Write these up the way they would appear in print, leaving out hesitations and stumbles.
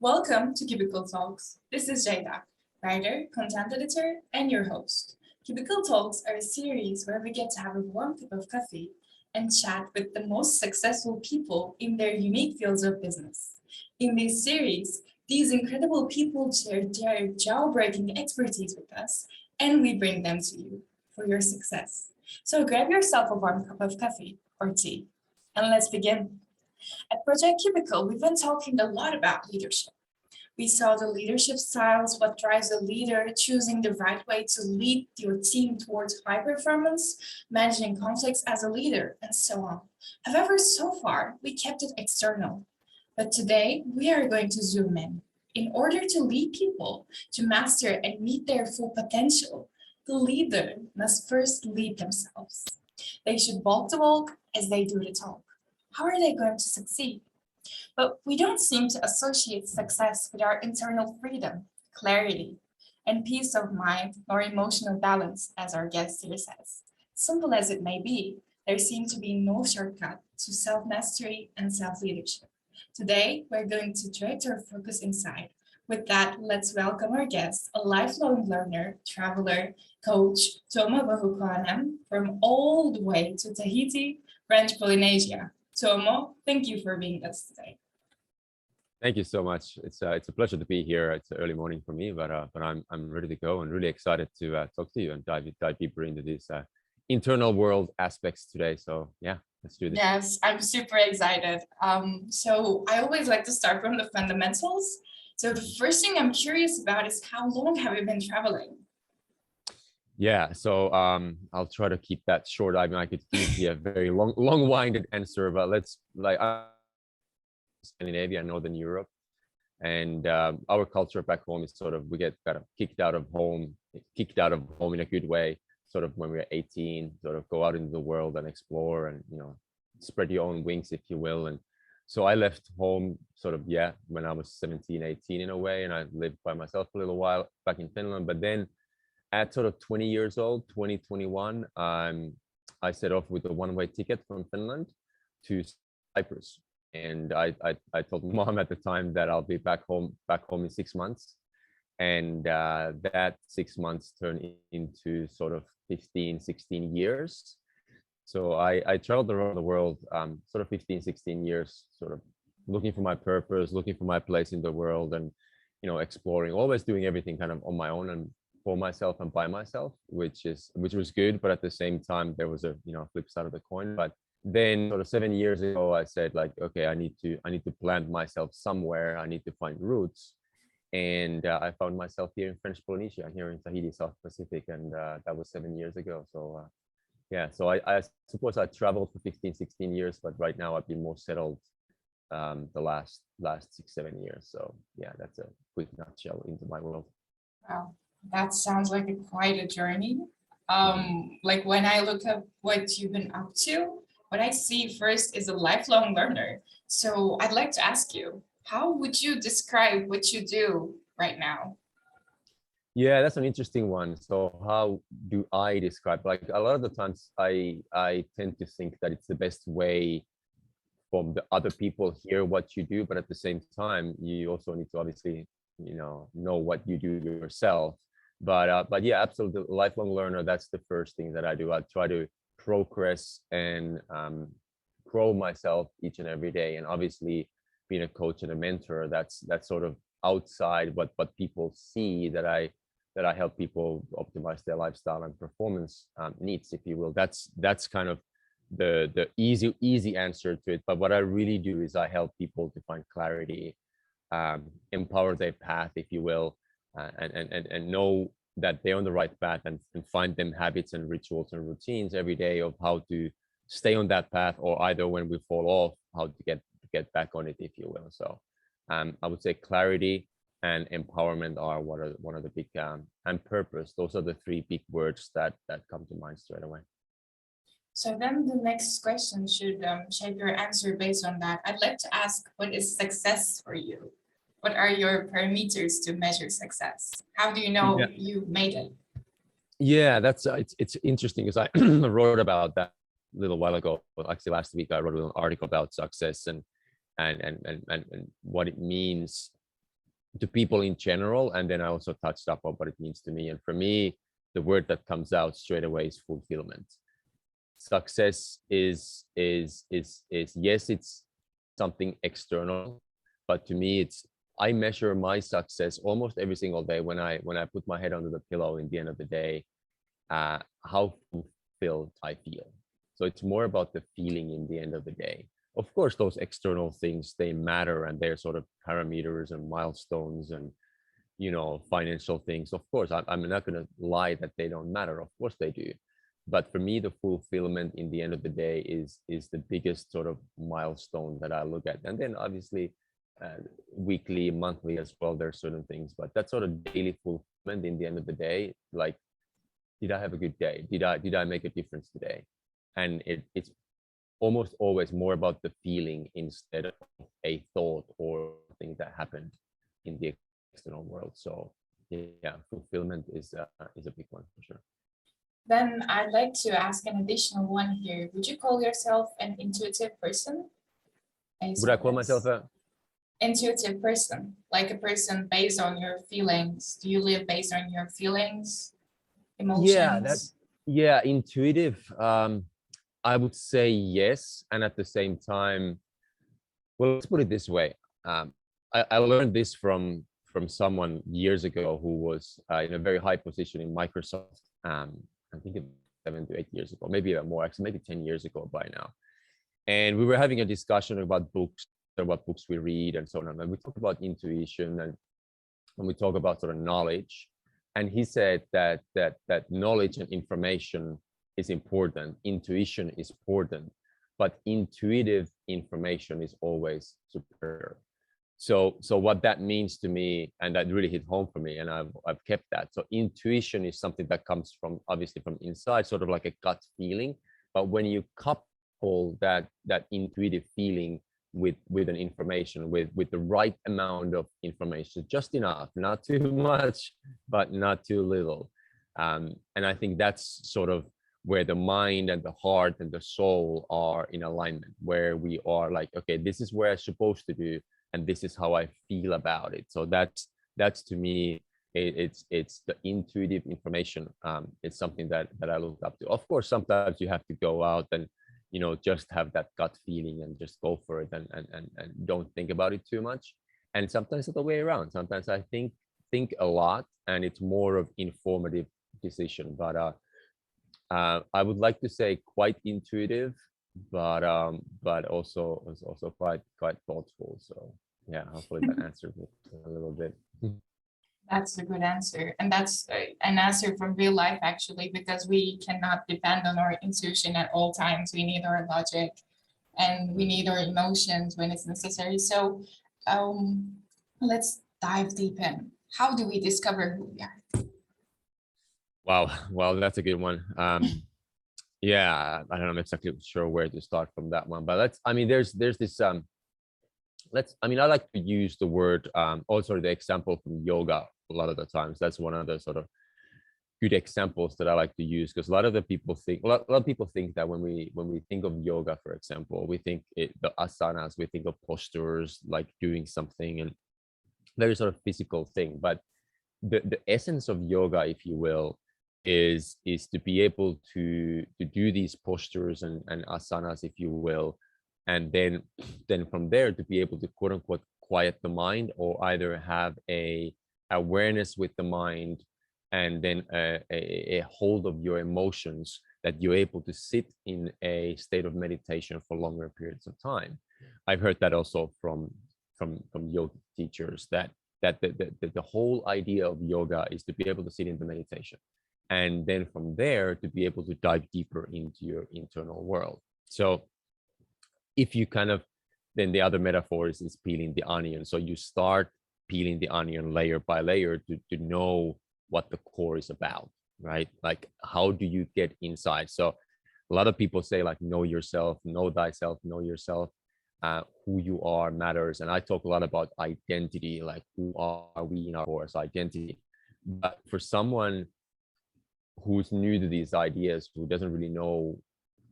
Welcome to Cubicle Talks. This is Jada, writer, content editor, and your host. Cubicle Talks are a series where we get to have a warm cup of coffee and chat with the most successful people in their unique fields of business. In this series, these incredible people share their jaw-breaking expertise with us, and we bring them to you for your success. So grab yourself a warm cup of coffee or tea, and let's begin. At Project Cubicle, we've been talking a lot about leadership. We saw the leadership styles, what drives a leader, choosing the right way to lead your team towards high performance, managing conflicts as a leader, and so on. However, so far, we kept it external. But today, we are going to zoom in. In order to lead people to master and meet their full potential, the leader must first lead themselves. They should walk the walk as they do the talk. How are they going to succeed? But we don't seem to associate success with our internal freedom, clarity, and peace of mind or emotional balance, as our guest here says. Simple as it may be, there seems to be no shortcut to self-mastery and self-leadership. Today, we're going to direct our focus inside. With that, let's welcome our guest, a lifelong learner, traveler, coach, Tuomo Vauhkonen, from all the way to Tahiti, French Polynesia. Tuomo, thank you for being with us today. Thank you so much. It's a pleasure to be here. It's an early morning for me, but I'm ready to go and really excited to talk to you and dive deeper into these internal world aspects today. So yeah, let's do this. Yes, I'm super excited. So I always like to start from the fundamentals. So the first thing I'm curious about is how long have you been traveling? Yeah, so I'll try to keep that short. I mean, I could give you a very long-winded answer, but let's Scandinavia and Northern Europe, and our culture back home is sort of we get kind of kicked out of home in a good way. Sort of when we're 18, sort of go out into the world and explore and spread your own wings, if you will. And so I left home sort of when I was 17, 18 in a way, and I lived by myself for a little while back in Finland. But then at sort of 20 years old, 2021, I set off with a one-way ticket from Finland to Cyprus. And I told mom at the time that I'll be back home in 6 months. And that 6 months turned into sort of 15, 16 years. So I traveled around the world, sort of 15, 16 years, sort of looking for my purpose, looking for my place in the world, and, exploring, always doing everything kind of on my own and for myself and by myself, which was good. But at the same time, there was a flip side of the coin. But then sort of 7 years ago, I said, like, okay, I need to plant myself somewhere. I need to find roots. And I found myself here in French Polynesia, here in Tahiti, South Pacific. And that was 7 years ago. So so I suppose I traveled for 15, 16 years, but right now I've been more settled the last 6, 7 years. So yeah, that's a quick nutshell into my world. Wow, that sounds like quite a journey. Like when I look at what you've been up to, what I see first is a lifelong learner. So I'd like to ask you, how would you describe what you do right now? Yeah, that's an interesting one. So how do I describe? Like a lot of the times I tend to think that it's the best way from the other people hear what you do, but at the same time, you also need to obviously, know what you do yourself. But yeah, absolutely, lifelong learner. That's the first thing that I do. I try to progress and grow myself each and every day. And obviously, being a coach and a mentor, that's sort of outside what people see that I help people optimize their lifestyle and performance needs, if you will. That's kind of the easy answer to it. But what I really do is I help people to find clarity, empower their path, if you will, and know that they're on the right path, and find them habits and rituals and routines every day of how to stay on that path, or either when we fall off, how to get back on it, if you will. So I would say clarity and empowerment are one of the big and purpose. Those are the three big words that come to mind straight away. So then the next question should shape your answer based on that. I'd like to ask, what is success for you? What are your parameters to measure success? How do you know you made it? Yeah, that's it's interesting because I wrote about that a little while ago. Actually, last week I wrote an article about success and what it means to people in general, and then I also touched up on what it means to me. And for me, the word that comes out straight away is fulfillment. Success is yes, it's something external, but to me, it's I measure my success almost every single day when I put my head under the pillow in the end of the day, how fulfilled I feel. So it's more about the feeling in the end of the day. Of course, those external things, they matter, and they're sort of parameters and milestones and financial things. Of course, I'm not going to lie that they don't matter. Of course they do. But for me, the fulfillment in the end of the day is the biggest sort of milestone that I look at. And then obviously weekly, monthly as well, there's certain things, but that sort of daily fulfillment in the end of the day, like, did I have a good day? Did I make a difference today? And it's almost always more about the feeling instead of a thought or thing that happened in the external world. So yeah, fulfillment is a big one for sure. Then I'd like to ask an additional one here. Would you call yourself an intuitive person? Would I call myself a intuitive person, like a person based on your feelings? Do you live based on your feelings, emotions? Yeah, intuitive. I would say yes, and at the same time, well, let's put it this way. I learned this from someone years ago who was in a very high position in Microsoft. I think 7 to 8 years ago, maybe even more, actually maybe 10 years ago by now. And we were having a discussion about books, what books we read and so on. And we talked about intuition and we talk about sort of knowledge. And he said that knowledge and information is important, intuition is important, but intuitive information is always superior. So what that means to me, and that really hit home for me, and I've kept that. So intuition is something that comes from obviously from inside, sort of like a gut feeling. But when you couple that intuitive feeling with an information, with the right amount of information, just enough, not too much, but not too little. And I think that's sort of where the mind and the heart and the soul are in alignment, where we are like, okay, this is where I'm supposed to do, and this is how I feel about it. So that's to me, it's the intuitive information. It's something that I look up to. Of course, sometimes you have to go out and just have that gut feeling and just go for it and don't think about it too much. And sometimes it's the way around. Sometimes I think a lot, and it's more of informative decision. But I would like to say quite intuitive, but also quite thoughtful. So yeah, hopefully that answers it a little bit. That's a good answer. And that's an answer from real life, actually, because we cannot depend on our intuition at all times. We need our logic and we need our emotions when it's necessary. So let's dive deep in. How do we discover who we are? Wow, well, that's a good one. Yeah, I don't know exactly sure where to start from that one, but there's this I like to use the word also the example from yoga a lot of the times. That's one of the sort of good examples that I like to use, because a lot of people think that when we think of yoga, for example, we think the asanas, we think of postures, like doing something and very sort of physical thing. But the essence of yoga, if you will, is to be able to do these postures and asanas, if you will, and then from there to be able to quote unquote quiet the mind, or either have a awareness with the mind, and then a hold of your emotions, that you're able to sit in a state of meditation for longer periods of time. I've heard that also from yoga teachers, that the whole idea of yoga is to be able to sit in the meditation, and then from there to be able to dive deeper into your internal world. So if you kind of, then the other metaphor is peeling the onion. So you start peeling the onion layer by layer to know what the core is about, right? Like, how do you get inside? So a lot of people say, like, know yourself, know thyself, know yourself. Who you are matters. And I talk a lot about identity, like who are we in our core as identity. But for someone who's new to these ideas, who doesn't really know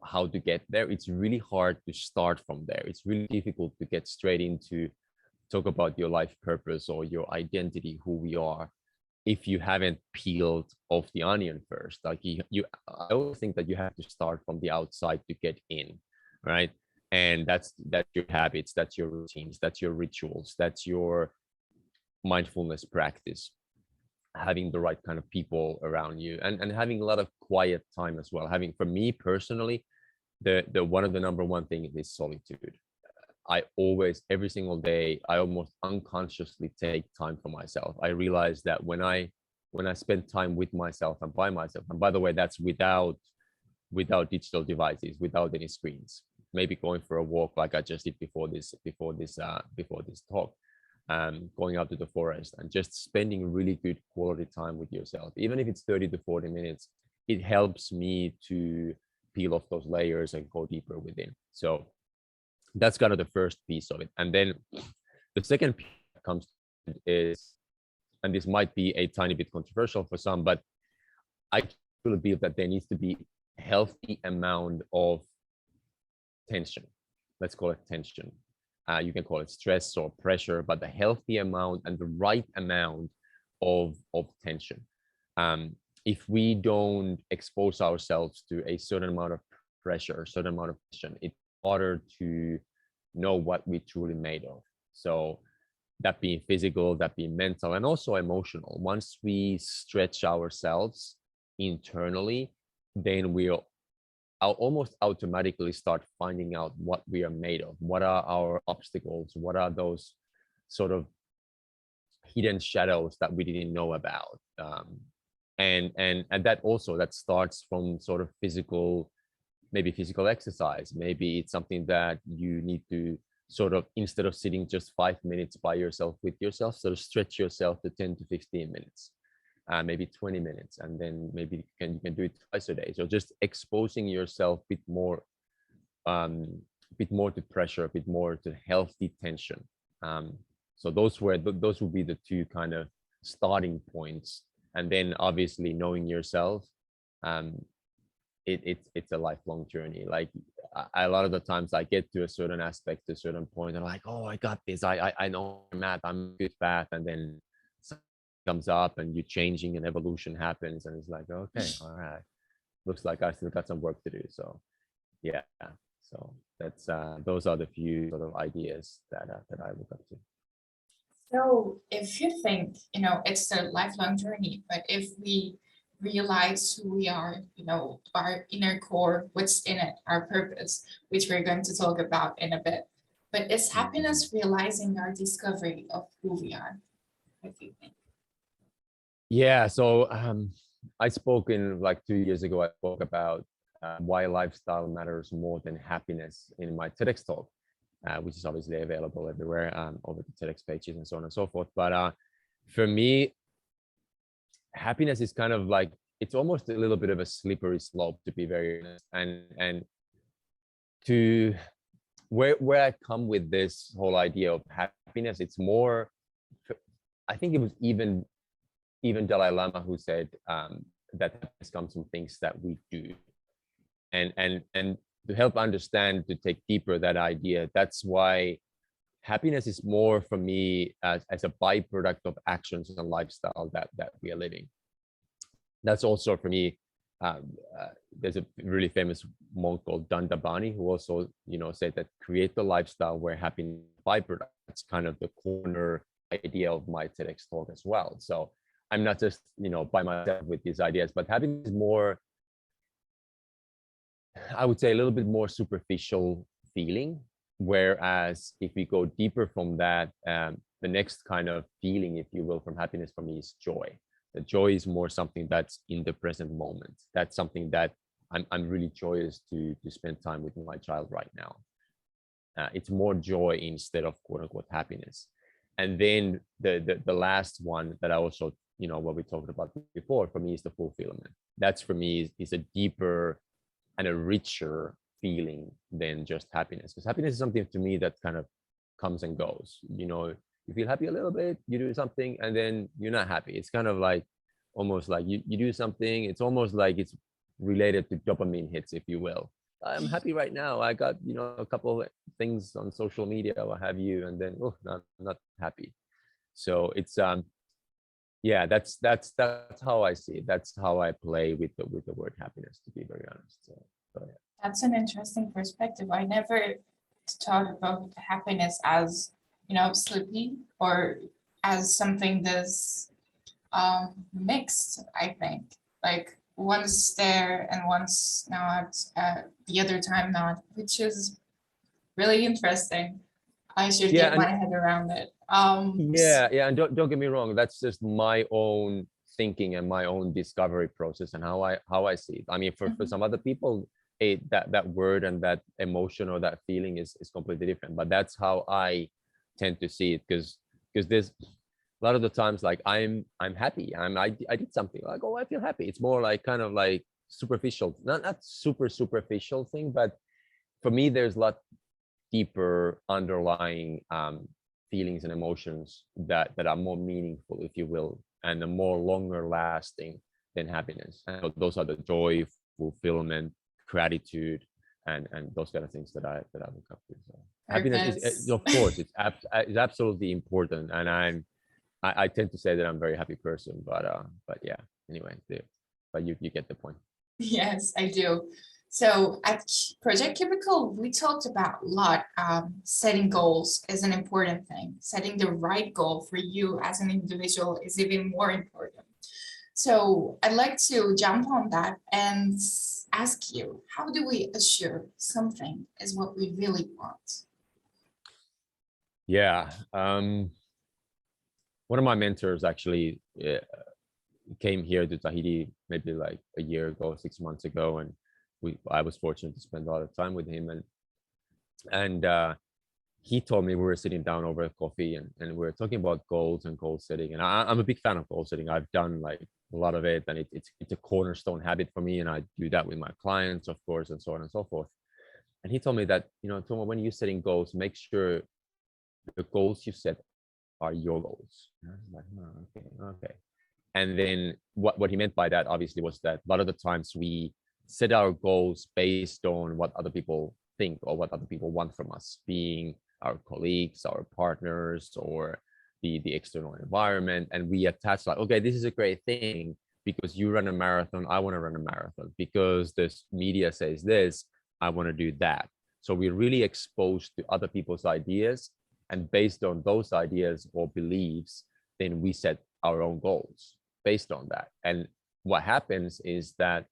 how to get there, it's really hard to start from there. It's really difficult to get straight into talk about your life purpose or your identity, who we are, if you haven't peeled off the onion first. Like I always think that you have to start from the outside to get in, right? And that's your habits, that's your routines, that's your rituals, that's your mindfulness practice, having the right kind of people around you, and having a lot of quiet time as well. Having, for me personally, the one of the number one thing is solitude. I always, every single day, I almost unconsciously take time for myself. I realize that when I spend time with myself and by myself, and by the way, that's without digital devices, without any screens, maybe going for a walk like I just did before this talk, going out to the forest and just spending really good quality time with yourself, even if it's 30 to 40 minutes, it helps me to peel off those layers and go deeper within. So that's kind of the first piece of it. And then the second piece that comes is, and this might be a tiny bit controversial for some, but I truly believe that there needs to be a healthy amount of tension. Let's call it tension. You can call it stress or pressure, but the healthy amount and the right amount of tension. If we don't expose ourselves to a certain amount of pressure, a certain amount of tension, it's harder to know what we're truly made of. So that being physical, that being mental, and also emotional. Once we stretch ourselves internally, then we'll almost automatically start finding out what we are made of, what are our obstacles, what are those sort of hidden shadows that we didn't know about. And that also, that starts from sort of physical, maybe physical exercise. Maybe it's something that you need to sort of, instead of sitting just 5 minutes by yourself with yourself, sort of stretch yourself to 10 to 15 minutes, maybe 20 minutes, and then maybe you can do it twice a day. So just exposing yourself a bit more to pressure, a bit more to healthy tension. So those would be the two kind of starting points. And then obviously knowing yourself, it's a lifelong journey. Like a lot of the times I get to a certain aspect, to a certain point, and I'm like, oh, I got this. I know math, I'm good path, and then comes up and you're changing and evolution happens, and it's like, okay, all right, looks like I still got some work to do. So yeah, so that's those are the few sort of ideas that I look up to. So if you think, it's a lifelong journey, but if we realize who we are, our inner core, what's in it, our purpose, which we're going to talk about in a bit. But is happiness realizing our discovery of who we are? What do you think? Yeah, so I spoke in like 2 years ago, I spoke about why lifestyle matters more than happiness in my TEDx talk, which is obviously available everywhere, over the TEDx pages and so on and so forth. But for me, happiness is kind of like, it's almost a little bit of a slippery slope, to be very honest. And to where I come with this whole idea of happiness, it's more, I think it was even Dalai Lama who said that happiness comes from things that we do. And to help understand, to take deeper that idea, that's why happiness is more for me as a byproduct of actions and lifestyle that we are living. That's also for me, there's a really famous monk called Dandabani who also, said that create the lifestyle where happiness is a byproduct. That's kind of the corner idea of my TEDx talk as well. So I'm not just, by myself with these ideas, but happiness is more, I would say, a little bit more superficial feeling. Whereas if we go deeper from that, the next kind of feeling, if you will, from happiness for me is joy. The joy is more something that's in the present moment. That's something that I'm really joyous to spend time with my child right now. It's more joy instead of quote unquote happiness. And then the last one that I also, what we talked about before, for me is the fulfillment. That's for me is a deeper and a richer feeling than just happiness. Because happiness is something to me that kind of comes and goes. You feel happy a little bit, you do something, and then you're not happy. It's kind of like almost like you do something. It's almost like it's related to dopamine hits, if you will. I'm happy right now. I got, a couple of things on social media, what have you, and then oh, not happy. So it's yeah, that's how I see it. That's how I play with the word happiness, to be very honest. So yeah. That's an interesting perspective. I never thought about happiness as, sleepy or as something that's mixed, I think. Like once there and once not, the other time not, which is really interesting. I should Yeah, get my and head around it. yeah, and don't get me wrong. That's just my own thinking and my own discovery process and how I see it. I mean, for some other people, that word and that emotion or that feeling is completely different. But that's how I tend to see it, because there's a lot of the times like I'm happy. I did something like, oh, I feel happy. It's more like kind of like superficial, not super superficial thing, but for me there's a lot deeper underlying feelings and emotions that are more meaningful, if you will, and are more longer lasting than happiness. And so those are the joy, fulfillment, gratitude, and those kind of things that I look up to. So happiness is, Purpose. of course, it's absolutely important, and I tend to say that I'm a very happy person, but yeah. Anyway, but you get the point. Yes, I do. So at Project Cubicle, we talked about a lot. Setting goals is an important thing. Setting the right goal for you as an individual is even more important. So I'd like to jump on that and ask you, how do we assure something is what we really want? Yeah. One of my mentors actually came here to Tahiti maybe like a year ago, 6 months ago, and I was fortunate to spend a lot of time with him, and he told me, we were sitting down over coffee, and we were talking about goals and goal setting, and I'm a big fan of goal setting. I've done like a lot of it, and it's a cornerstone habit for me, and I do that with my clients, of course, and so on and so forth. And he told me that, Tomo, when you're setting goals, make sure the goals you set are your goals. And I was like, oh, okay. And then what he meant by that obviously was that a lot of the times we set our goals based on what other people think or what other people want from us, being our colleagues, our partners, or the external environment. And we attach like, okay, this is a great thing because you run a marathon, I want to run a marathon. Because this media says this, I want to do that. So we're really exposed to other people's ideas, and based on those ideas or beliefs, then we set our own goals based on that. And what happens is that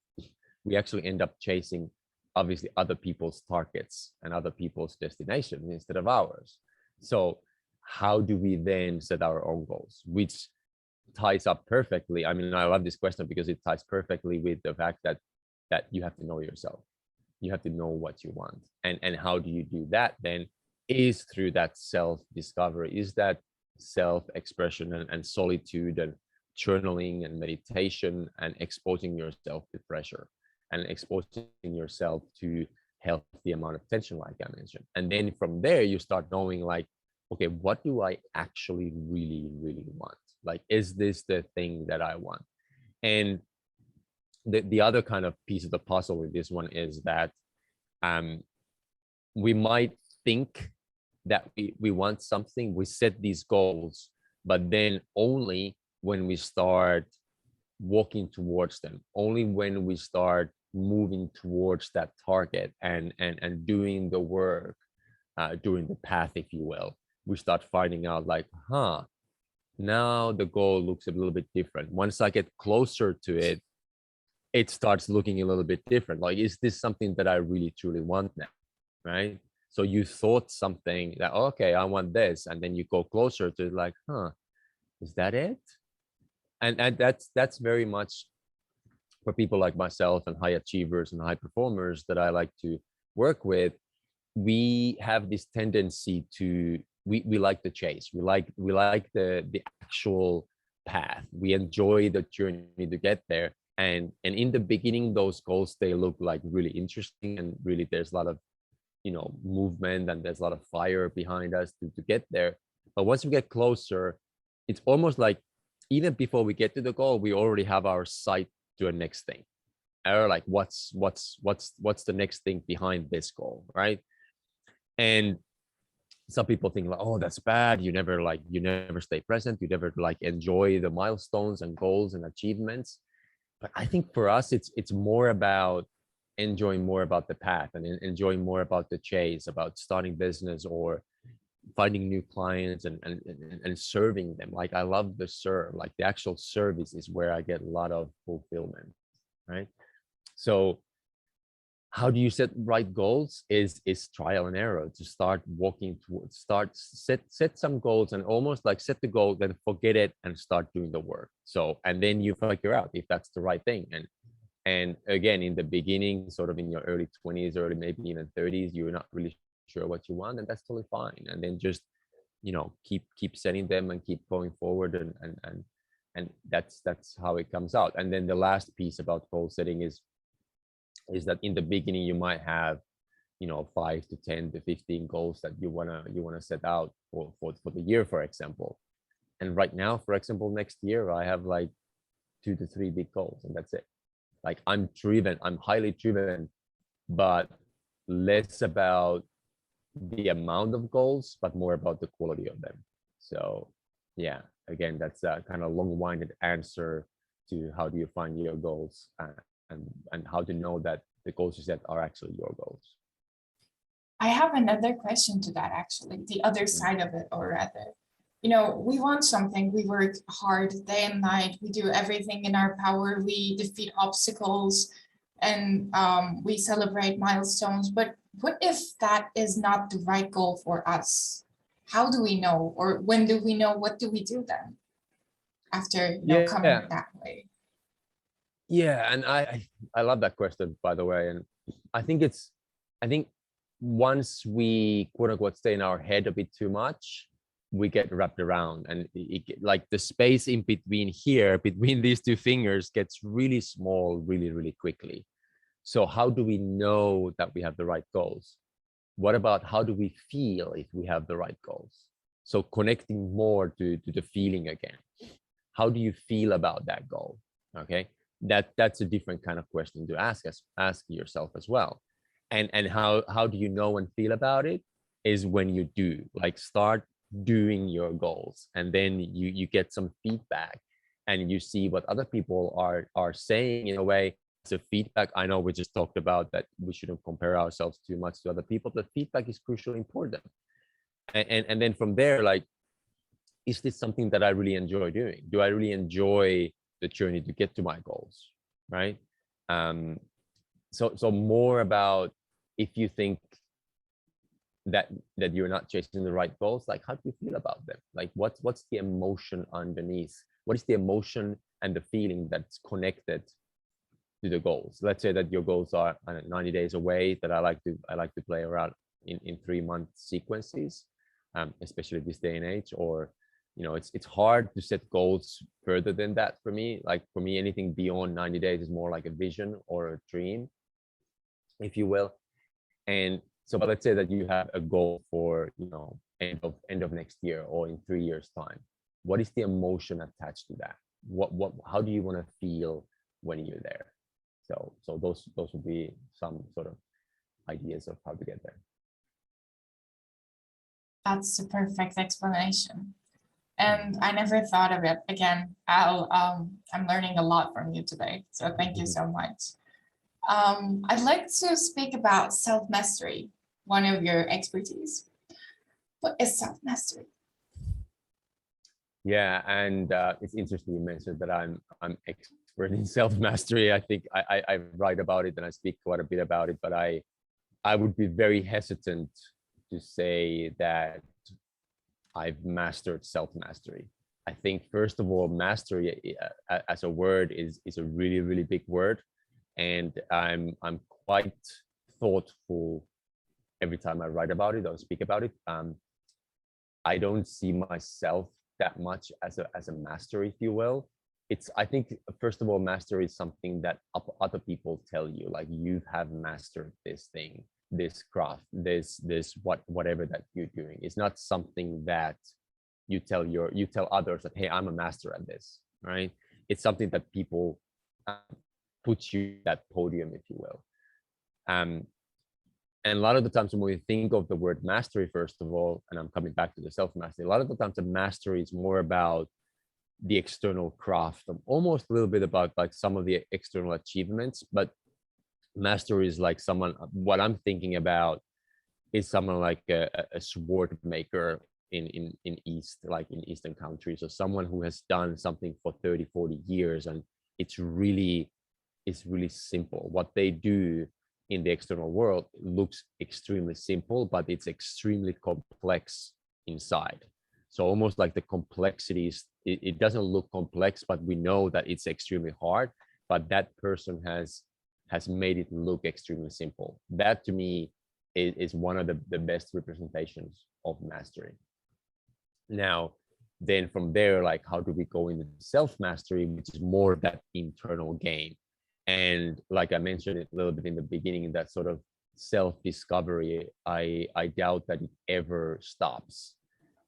we actually end up chasing obviously other people's targets and other people's destinations instead of ours. So how do we then set our own goals, which ties up perfectly? I mean, I love this question because it ties perfectly with the fact that you have to know yourself. You have to know what you want. And how do you do that then? Is through that self discovery, is that self expression and solitude and journaling and meditation and exposing yourself to pressure and exposing yourself to healthy amount of tension, like I mentioned. And then from there you start knowing like, okay, what do I actually really want? Like, is this the thing that I want? And the other kind of piece of the puzzle with this one is that we might think that we want something, we set these goals, but then only when we start walking towards them, only when we start moving towards that target and doing the work, doing the path, if you will, we start finding out like, now the goal looks a little bit different. Once I get closer to it, it starts looking a little bit different. Like, is this something that I really truly want now? Right? So you thought something that, okay, I want this, and then you go closer to like, is that it? And that's very much for people like myself and high achievers and high performers that I like to work with. We have this tendency to we like the chase. We like the actual path. We enjoy the journey to get there. And in the beginning, those goals, they look like really interesting, and really there's a lot of movement, and there's a lot of fire behind us to get there. But once we get closer, it's almost like even before we get to the goal, we already have our sight to a next thing. or like what's the next thing behind this goal, right? And some people think like, oh, that's bad, you never stay present, you never like enjoy the milestones and goals and achievements. But I think for us it's more about enjoying more about the path and enjoying more about the chase, about starting business or finding new clients and serving them. Like I love the serve, like the actual service is where I get a lot of fulfillment, right? So how do you set right goals is trial and error to start walking towards, set some goals and almost like set the goal, then forget it and start doing the work. So and then you figure out if that's the right thing. And again, in the beginning, sort of in your early 20s, early maybe even 30s, you're not really sure what you want, and that's totally fine. And then just keep setting them and keep going forward, and that's how it comes out. And then the last piece about goal setting is that in the beginning you might have 5 to 10 to 15 goals that you wanna set out for the year, for example. And right now, for example, next year I have like 2 to 3 big goals, and that's it. Like I'm highly driven, but less about the amount of goals, but more about the quality of them. So yeah, again, that's a kind of long-winded answer to how do you find your goals, and how to know that the goals you set are actually your goals. I have another question to that, actually, the other side of it, or rather, we want something, we work hard day and night, we do everything in our power, we defeat obstacles, and we celebrate milestones. But what if that is not the right goal for us? How do we know, or when do we know? What do we do then after coming Yeah, that way? yeah, and I love that question, by the way. And I think I think once we quote unquote stay in our head a bit too much, we get wrapped around, and like the space in between here, between these two fingers, gets really small really really quickly. So how do we know that we have the right goals? What about how do we feel if we have the right goals? So connecting more to the feeling again. How do you feel about that goal? Okay, that's a different kind of question to ask yourself as well. And how do you know and feel about it is when you do, like, start doing your goals, and then you get some feedback, and you see what other people are saying. In a way, so feedback, I know we just talked about that we shouldn't compare ourselves too much to other people, but feedback is crucially important. And then from there, like, is this something that I really enjoy doing? Do I really enjoy the journey to get to my goals, right? um so more about, if you think that you're not chasing the right goals, like, how do you feel about them? Like, what's the emotion underneath? What is the emotion and the feeling that's connected to the goals? Let's say that your goals are 90 days away, that I like to play around in 3-month sequences, especially this day and age. Or it's hard to set goals further than that for me. Like, for me, anything beyond 90 days is more like a vision or a dream, if you will. And so, but let's say that you have a goal for end of next year or in 3 years time. What is the emotion attached to that? What how do you want to feel when you're there? So those would be some sort of ideas of how to get there. That's the perfect explanation. And I never thought of it. Again, I'm learning a lot from you today. So thank you so much. I'd like to speak about self-mastery, one of your expertise. What is self-mastery? Yeah, and it's interesting you mentioned that I'm expert in self mastery. I think I write about it and I speak quite a bit about it, but I would be very hesitant to say that I've mastered self mastery. I think, first of all, mastery as a word is a really really big word, and I'm quite thoughtful every time I write about it or speak about it. I don't see myself that much as a master, if you will. I think, first of all, mastery is something that other people tell you, like, you have mastered this thing, this craft, this whatever that you're doing. It's not something that you tell others that, hey, I'm a master at this, right? It's something that people puts you at that podium, if you will. And a lot of the times when we think of the word mastery, first of all, and I'm coming back to the self-mastery, a lot of the times the mastery is more about the external craft, almost a little bit about like some of the external achievements, but mastery is like someone, what I'm thinking about is someone like a sword maker in East, like in Eastern countries, or someone who has done something for 30, 40 years. And it's really simple. What they do in the external world looks extremely simple, but it's extremely complex inside. So almost like the complexities, it doesn't look complex, but we know that it's extremely hard, but that person has made it look extremely simple. That to me is one of the best representations of mastery. Now, then from there, like, how do we go into self-mastery, which is more of that internal game? And like I mentioned it a little bit in the beginning, that sort of self-discovery, I doubt that it ever stops.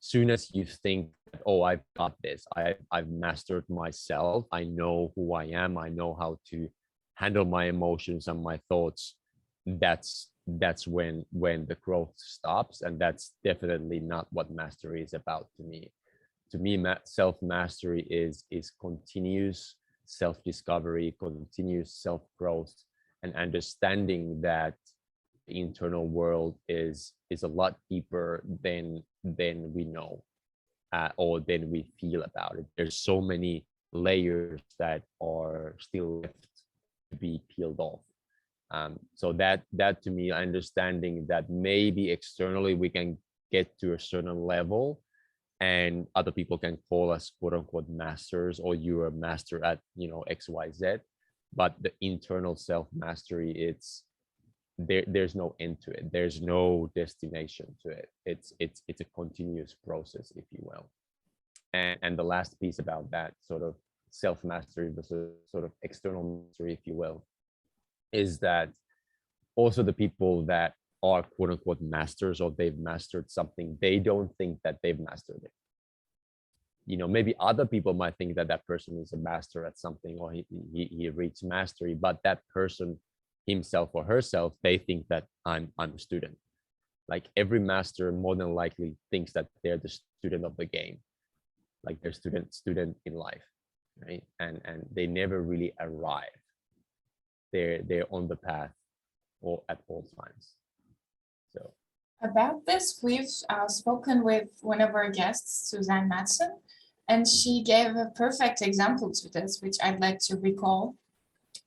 Soon as you think, oh, I've got this, I've mastered myself, I know who I am, I know how to handle my emotions and my thoughts, that's when the growth stops. And that's definitely not what mastery is about to me. To me, self-mastery is continuous self-discovery, continuous self-growth, and understanding that the internal world is a lot deeper than we know, or than we feel about it. There's so many layers that are still left to be peeled off. So that to me, understanding that maybe externally we can get to a certain level, and other people can call us quote unquote masters, or you're a master at, you know, XYZ, but the internal self mastery, it's there's no end to it, there's no destination to it. It's a continuous process, if you will. And the last piece about that sort of self mastery versus sort of external mastery, if you will, is that also the people that are quote unquote masters, or they've mastered something, they don't think that they've mastered it. You know, maybe other people might think that that person is a master at something, or he reached mastery, but that person himself or herself, they think that I'm a student. Like every master more than likely thinks that they're the student of the game, like they're student in life, right? And they never really arrive. They're on the path, or at all times. So About this, we've spoken with one of our guests, Suzanne Madsen, and she gave a perfect example to this, which I'd like to recall.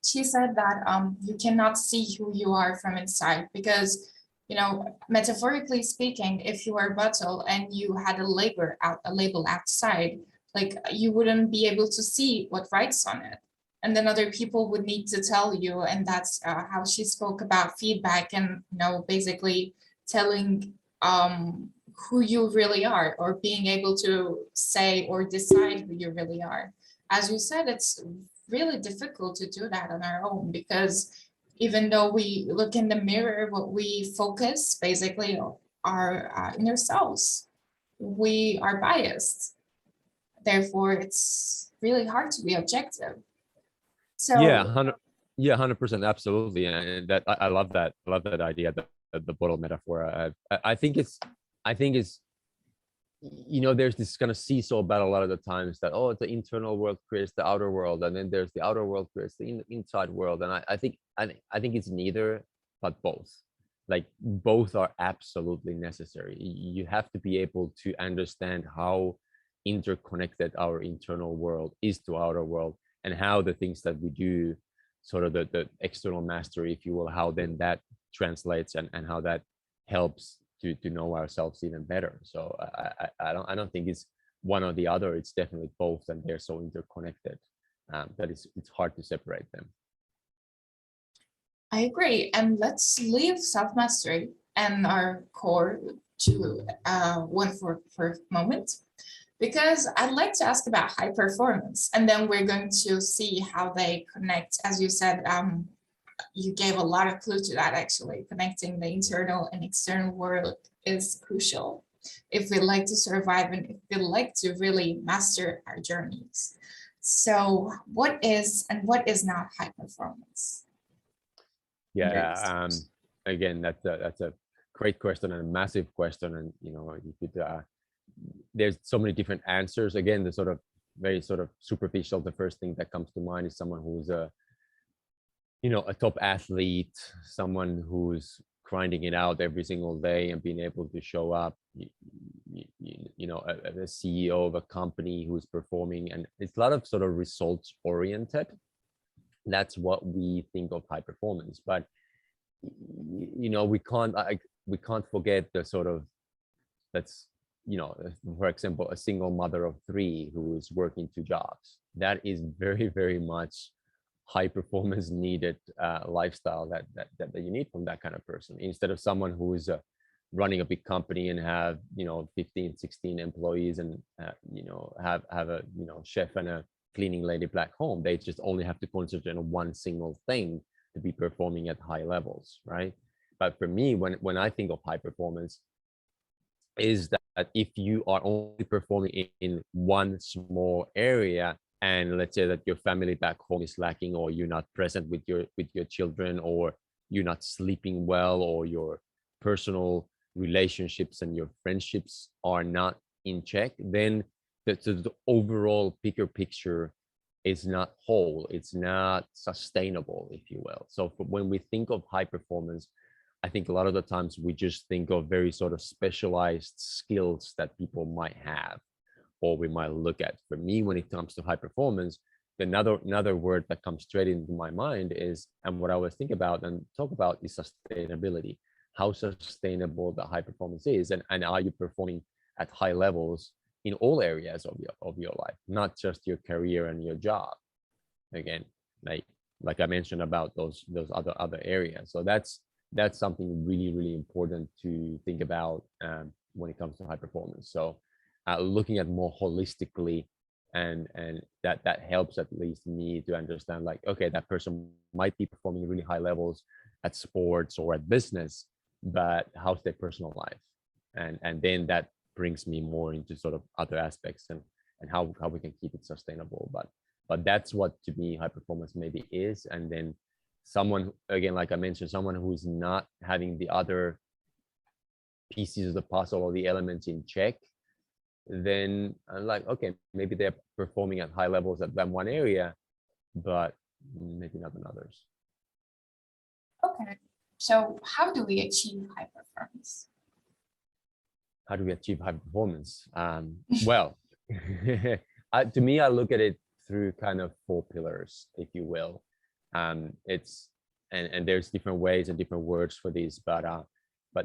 She said that you cannot see who you are from inside because, you know, metaphorically speaking, if you are a bottle and you had a label outside, like you wouldn't be able to see what writes on it. And then other people would need to tell you, and that's how she spoke about feedback and, you know, basically telling who you really are, or being able to say or decide who you really are. As you said, it's really difficult to do that on our own, because even though we look in the mirror, what we focus basically are inner selves. We are biased. Therefore, it's really hard to be objective. yeah, So 100%, absolutely. And that I love that. I love that idea, the bottle metaphor. I think it's, you know, there's this kind of seesaw battle a lot of the times that, oh, the internal world creates the outer world, and then there's the outer world creates the inside world. And I think it's neither, but both. Like both are absolutely necessary. You have to be able to understand how interconnected our internal world is to outer world, and how the things that we do, sort of the external mastery, if you will, how then that translates, and how that helps to know ourselves even better. So I don't think it's one or the other. It's definitely both, and they're so interconnected that it's hard to separate them. I agree. And let's leave self-mastery and our core to one for a moment, because I'd like to ask about high performance, and then we're going to see how they connect. As you said, you gave a lot of clue to that, actually. Connecting the internal and external world is crucial if we like to survive and if we like to really master our journeys. So what is and what is not high performance? Yeah. Again, that's a great question and a massive question, and you could there's so many different answers. Again, the sort of very sort of superficial, the first thing that comes to mind is someone who's a top athlete, someone who's grinding it out every single day and being able to show up, a CEO of a company who's performing, and it's a lot of sort of results oriented. That's what we think of high performance, but we can't forget the sort of, that's for example, a single mother of three who is working two jobs. That is very, very much high performance needed lifestyle that you need from that kind of person, instead of someone who is running a big company and have 15, 16 employees and have a chef and a cleaning lady back home. They just only have to concentrate on one single thing to be performing at high levels, right? But for me, when I think of high performance, is that if you are only performing in one small area, and let's say that your family back home is lacking, or you're not present with your children, or you're not sleeping well, or your personal relationships and your friendships are not in check, then the overall bigger picture is not whole, it's not sustainable, if you will. So when we think of high performance, I think a lot of the times we just think of very sort of specialized skills that people might have, or we might look at. For me, when it comes to high performance, another word that comes straight into my mind is, and what I always think about and talk about, is sustainability. How sustainable the high performance is, and are you performing at high levels in all areas of your life, not just your career and your job. Again, like I mentioned about those other areas. So that's something really, really important to think about when it comes to high performance. So looking at more holistically, and that helps at least me to understand, like, okay, that person might be performing really high levels at sports or at business, but how's their personal life? And then that brings me more into sort of other aspects, and how we can keep it sustainable. But that's what, to me, high performance maybe is. And then someone, again, like I mentioned, someone who's not having the other pieces of the puzzle or the elements in check, then I'm like, okay, maybe they're performing at high levels at that one area, but maybe not in others. Okay, so how do we achieve high performance? How do we achieve high performance? Well, to me, I look at it through kind of four pillars, if you will. It's and there's different ways and different words for these, but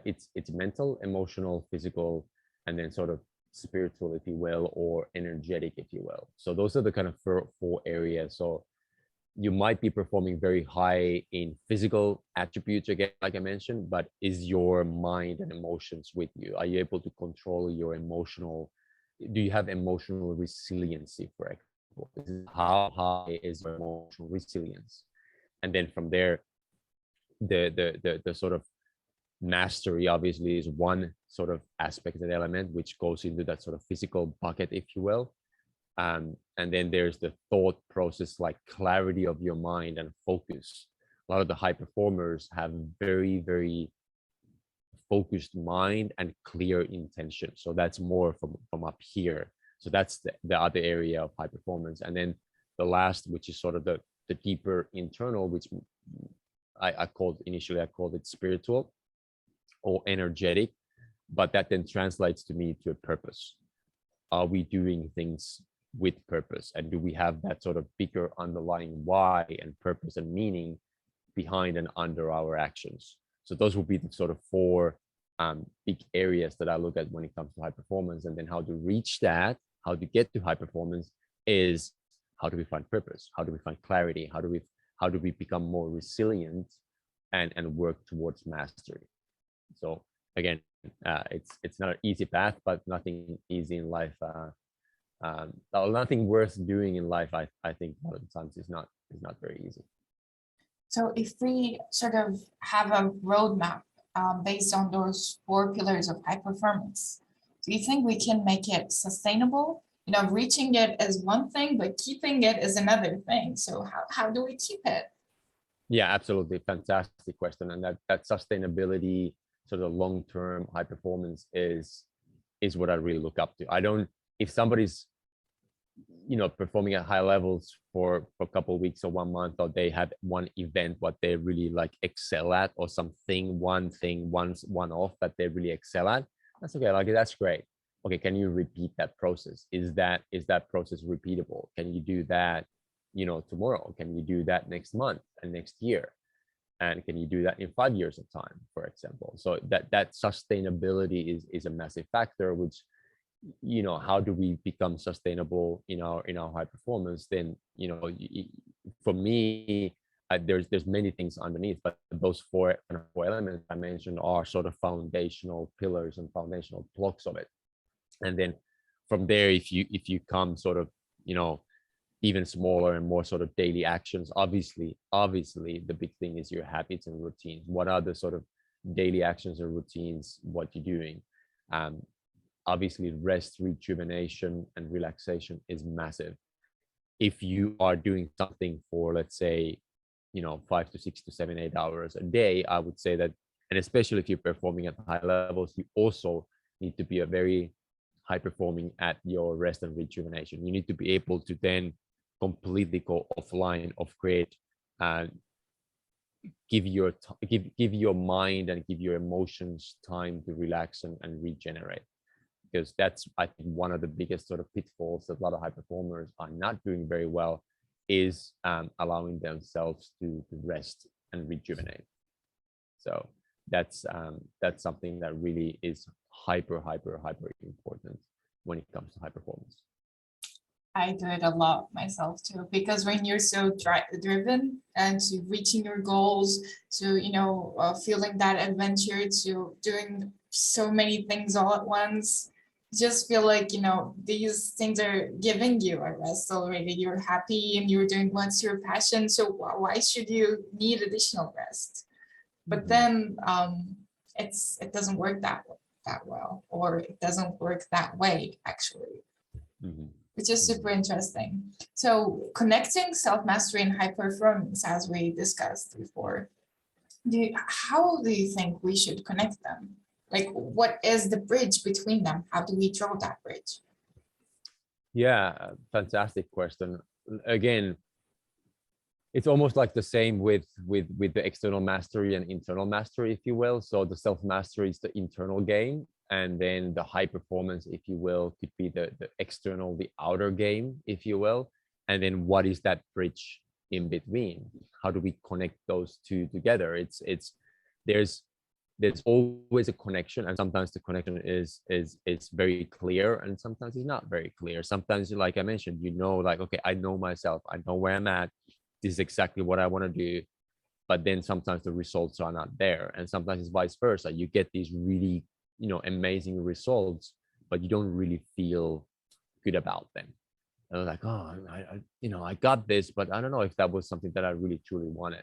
it's mental, emotional, physical, and then sort of spiritual, if you will, or energetic, if you will. So those are the kind of four areas. So you might be performing very high in physical attributes, again, like I mentioned, but is your mind and emotions with you? Are you able to control your do you have emotional resiliency, for example? How high is your emotional resilience? And then from there, the sort of mastery obviously is one sort of aspect and element, which goes into that sort of physical bucket, if you will. And then there's the thought process, like clarity of your mind and focus. A lot of the high performers have very, very focused mind and clear intention. So that's more from up here. So that's the other area of high performance. And then the last, which is sort of the deeper internal, which I called it spiritual or energetic, but that then translates to me to a purpose. Are we doing things with purpose, and do we have that sort of bigger underlying why and purpose and meaning behind and under our actions? So those will be the sort of four big areas that I look at when it comes to high performance. And then how to reach that, how to get to high performance, is how do we find purpose? How do we find clarity? How do we become more resilient and work towards mastery? So again, it's not an easy path, but nothing easy in life. Nothing worth doing in life, I think, a lot of the times is not very easy. So if we sort of have a roadmap based on those four pillars of high performance, do you think we can make it sustainable reaching it is one thing, but keeping it is another thing. So how do we keep it? Yeah, absolutely. Fantastic question. And that sustainability, sort of long-term high performance is what I really look up to. I don't, if somebody's, performing at high levels for a couple of weeks or 1 month, or they have one event what they really like excel at, or something, one thing, one off that they really excel at, that's okay. Like, that's great. Okay, can you repeat that process? Is that process repeatable? Can you do that, tomorrow? Can you do that next month and next year? And can you do that in 5 years of time, for example? So that sustainability is a massive factor, which, how do we become sustainable in our high performance? Then, for me, there's many things underneath, but those four elements I mentioned are sort of foundational pillars and foundational blocks of it. And then from there, if you come sort of, even smaller and more sort of daily actions, obviously the big thing is your habits and routines. What are the sort of daily actions or routines, what you're doing? Obviously rest, rejuvenation, and relaxation is massive. If you are doing something for, let's say, 5 to 6 to 7 8 hours a day, I would say that, and especially if you're performing at high levels, you also need to be a very high performing at your rest and rejuvenation. You need to be able to then completely go offline, of create, give your mind and give your emotions time to relax and regenerate. Because that's, I think, one of the biggest sort of pitfalls that a lot of high performers are not doing very well, is allowing themselves to rest and rejuvenate. So that's something that really is hyper important when it comes to high performance. I do it a lot myself too, because when you're so driven and to reaching your goals, to feeling that adventure, to doing so many things all at once, just feel like these things are giving you a rest already. You're happy and you're doing what's your passion. So why should you need additional rest? But then it doesn't work that well, or it doesn't work that way actually. Which is super interesting. So connecting self-mastery and high performance, as we discussed before, how do you think we should connect them? Like, what is the bridge between them? How do we draw that bridge? Yeah, fantastic question. Again, it's almost like the same with the external mastery and internal mastery, if you will. So the self mastery is the internal game, and then the high performance, if you will, could be the external, the outer game, if you will. And then what is that bridge in between? How do we connect those two together? There's always a connection, and sometimes the connection is very clear, and sometimes it's not very clear. Sometimes, like I mentioned, like, okay, I know myself, I know where I'm at, this is exactly what I want to do, but then sometimes the results are not there, and sometimes it's vice versa. You get these really amazing results, but you don't really feel good about them. And like, oh, I got this, but I don't know if that was something that I really truly wanted.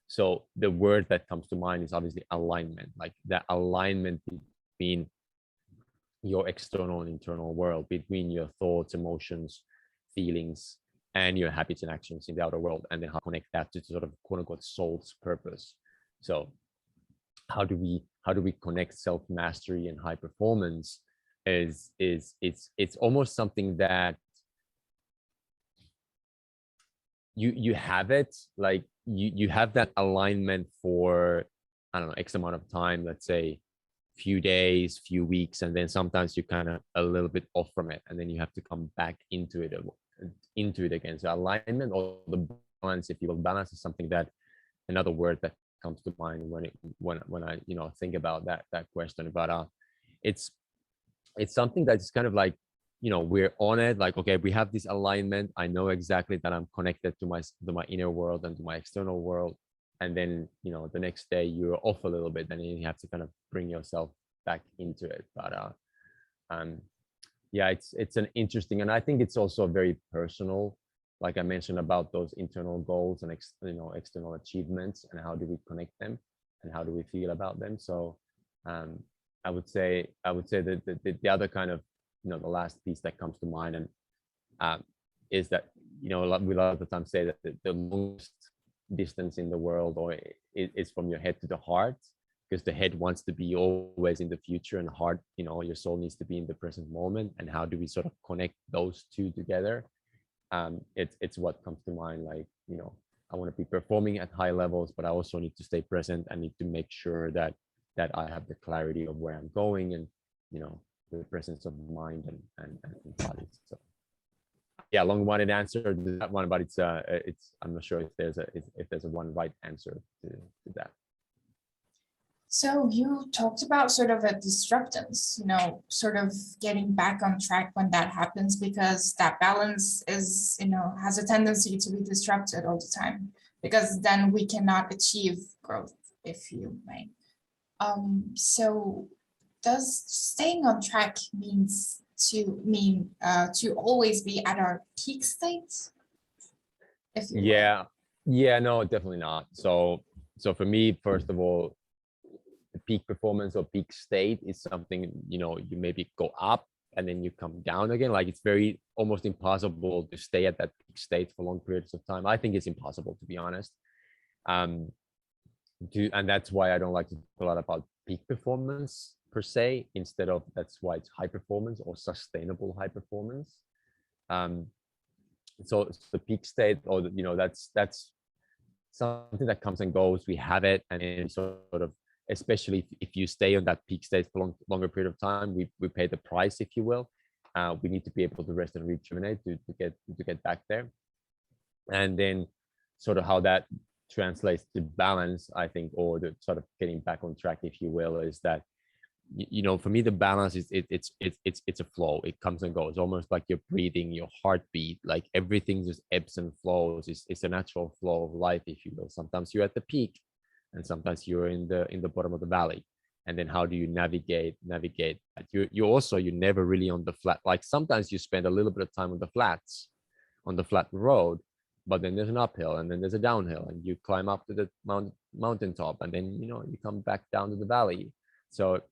So the word that comes to mind is obviously alignment, like that alignment between your external and internal world, between your thoughts, emotions, feelings, and your habits and actions in the outer world, and then how to connect that to sort of quote unquote soul's purpose. So how do we connect self mastery and high performance? It's almost something that you have it, like you have that alignment for, I don't know, X amount of time, let's say few days, few weeks, and then sometimes you're kind of a little bit off from it, and then you have to come back into it again. So alignment, or the balance, if you will. Balance is something that, another word that comes to mind when I think about that question. But it's something that's kind of like, we're on it, like, okay, we have this alignment, I know exactly that I'm connected to my inner world and to my external world, and then the next day you're off a little bit, and then you have to kind of bring yourself back into it. But yeah, it's an interesting, and I think it's also very personal, like I mentioned, about those internal goals and external achievements, and how do we connect them, and how do we feel about them. So I would say that the other kind of, the last piece that comes to mind, and is that, we a lot of the time say that the longest distance in the world or is from your head to the heart, because the head wants to be always in the future, and the heart, your soul needs to be in the present moment. And how do we sort of connect those two together? It's what comes to mind. Like, I want to be performing at high levels, but I also need to stay present. I need to make sure that I have the clarity of where I'm going, and the presence of mind and body. So yeah, long-winded answer to that one, but it's I'm not sure if there's a one right answer to that. So you talked about sort of a disruptance, sort of getting back on track when that happens, because that balance is, has a tendency to be disrupted all the time, because then we cannot achieve growth, if you may. So does staying on track mean to always be at our peak state? If you will? Yeah, no, definitely not. So for me, first of all, the peak performance or peak state is something, you maybe go up and then you come down again. Like, it's very almost impossible to stay at that peak state for long periods of time. I think it's impossible, to be honest. And that's why I don't like to talk a lot about peak performance per se. Instead of, that's why it's high performance or sustainable high performance. So the peak state, or that's something that comes and goes. We have it, and then sort of, especially if you stay on that peak state for longer period of time, we pay the price, if you will. We need to be able to rest and rejuvenate to get back there. And then sort of how that translates to balance, I think, or the sort of getting back on track, if you will, is that, for me, the balance is it's a flow. It comes and goes, almost like your breathing, your heartbeat. Like, everything just ebbs and flows. It's a natural flow of life, if you will. Sometimes you're at the peak, and sometimes you're in the bottom of the valley. And then how do you navigate that? You're never really on the flat. Like, sometimes you spend a little bit of time on the flat road, but then there's an uphill, and then there's a downhill, and you climb up to the mountaintop, and then you come back down to the valley. So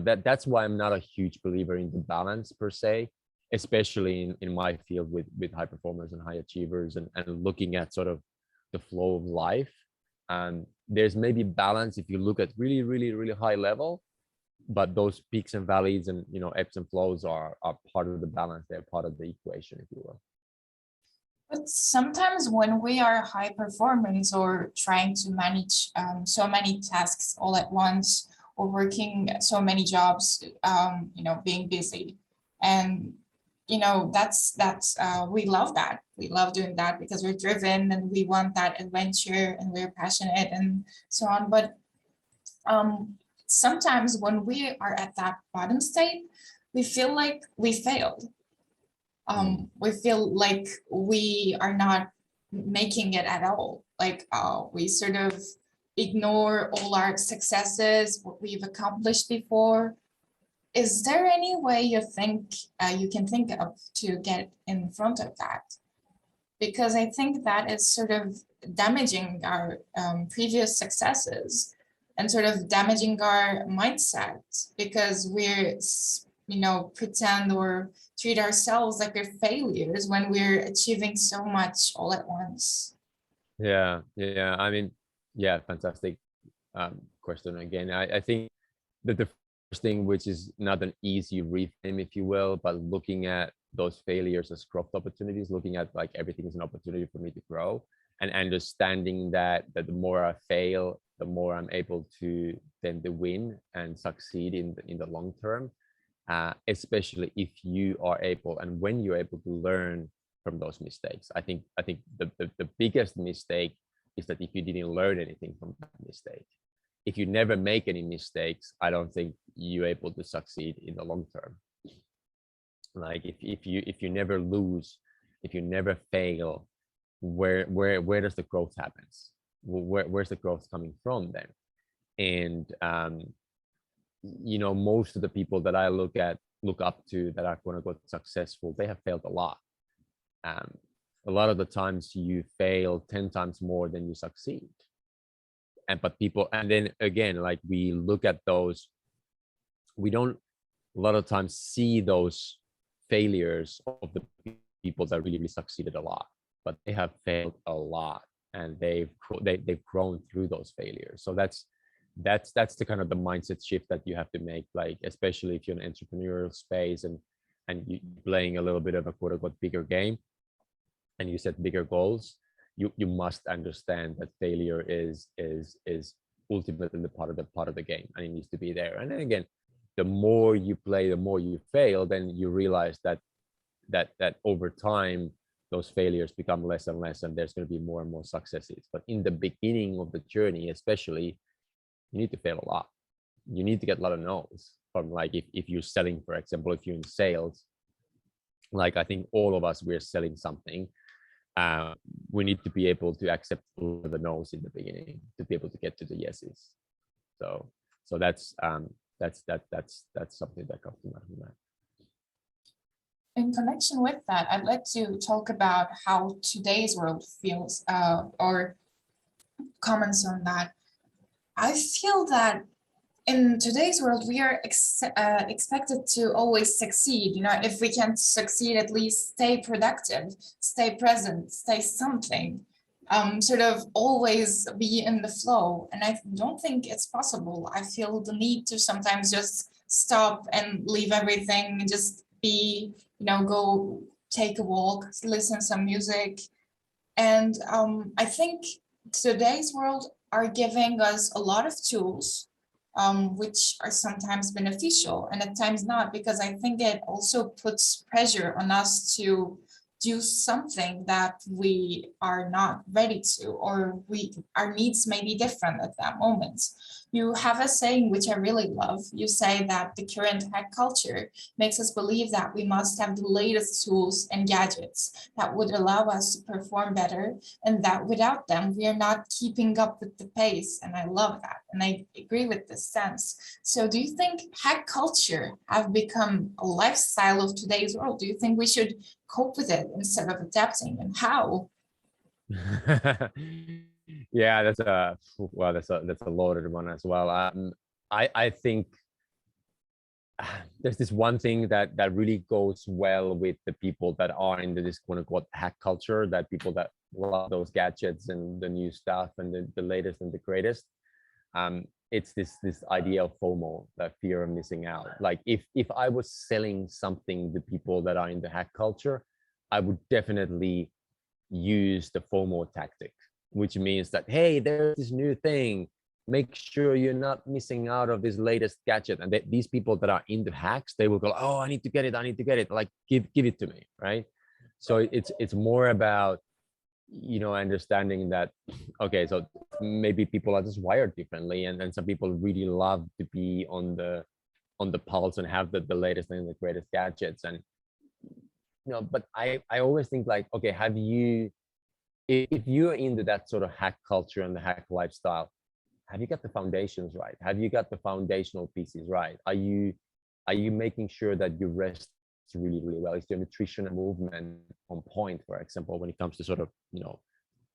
that's why I'm not a huge believer in the balance per se, especially in my field with high performers and high achievers, and looking at sort of the flow of life. There's maybe balance if you look at really, really, really high level, but those peaks and valleys and ebbs and flows are part of the balance. They're part of the equation, if you will. But sometimes when we are high performance or trying to manage so many tasks all at once, or working so many jobs, being busy, and that's we love that. We love doing that because we're driven and we want that adventure and we're passionate and so on. But sometimes when we are at that bottom state, we feel like we failed. We feel like we are not making it at all. Like we sort of ignore all our successes, what we've accomplished before. Is there any way you think you can think of to get in front of that? Because I think that is sort of damaging our previous successes and sort of damaging our mindset, because we're, pretend or treat ourselves like we're failures when we're achieving so much all at once. Yeah. I mean, yeah, fantastic question again. I think that the first thing, which is not an easy reframe, if you will, but looking at those failures as growth opportunities, looking at like everything is an opportunity for me to grow, and understanding that the more I fail, the more I'm able to then to win and succeed in the long term. Especially if you are able, and when you're able to learn from those mistakes. I think the biggest mistake is that if you didn't learn anything from that mistake. If you never make any mistakes, I don't think you're able to succeed in the long term. Like if you never lose, if you never fail, where does the growth happens? Where's the growth coming from then? And most of the people that I look up to that are quote unquote successful, they have failed a lot. A lot of the times you fail 10 times more than you succeed. And then again, like we look at those, we don't a lot of times see those failures of the people that really succeeded a lot, but they have failed a lot, and they've grown through those failures. So that's the kind of the mindset shift that you have to make, like especially if you're in an entrepreneurial space and you playing a little bit of a quote unquote bigger game, and you set bigger goals. You must understand that failure is ultimately the part of the game, and it needs to be there. And then again, the more you play, the more you fail, then you realize that over time those failures become less and less, and there's going to be more and more successes. But in the beginning of the journey, especially, you need to fail a lot. You need to get a lot of no's from, like, if you're selling, for example, if you're in sales, like I think all of us, we're selling something. We need to be able to accept the no's in the beginning to be able to get to the yeses. So that's something that comes to mind. In connection with that, I'd like to talk about how today's world feels, or comments on that. I feel that in today's world, we are expected to always succeed. You know, if we can't succeed, at least stay productive, stay present, stay something, sort of always be in the flow. And I don't think it's possible. I feel the need to sometimes just stop and leave everything and just be, go take a walk, listen to some music. And I think today's world are giving us a lot of tools, which are sometimes beneficial and at times not, because I think it also puts pressure on us to do something that we are not ready to, or our needs may be different at that moment. You have a saying which I really love. You say that the current hack culture makes us believe that we must have the latest tools and gadgets that would allow us to perform better, and that without them, we are not keeping up with the pace. And I love that. And I agree with this sense. So do you think hack culture have become a lifestyle of today's world? Do you think we should cope with it instead of adapting, and how? Yeah, that's a loaded one as well. I think there's this one thing that really goes well with the people that are into this quote unquote hack culture, that people that love those gadgets and the new stuff and the latest and the greatest. It's this idea of FOMO, that fear of missing out. Like if I was selling something to people that are in the hack culture, I would definitely use the FOMO tactic, which means that, hey, there's this new thing, make sure you're not missing out of this latest gadget. And these people that are into hacks, they will go, oh, I need to get it, like give it to me, right? So it's more about, understanding that, okay, so maybe people are just wired differently, and some people really love to be on the pulse and have the latest and the greatest gadgets. And but I always think, like, okay, if you're into that sort of hack culture and the hack lifestyle, have you got the foundations right? Have you got the foundational pieces right? Are you making sure that you rest really, really well? Is your nutrition and movement on point, for example, when it comes to sort of,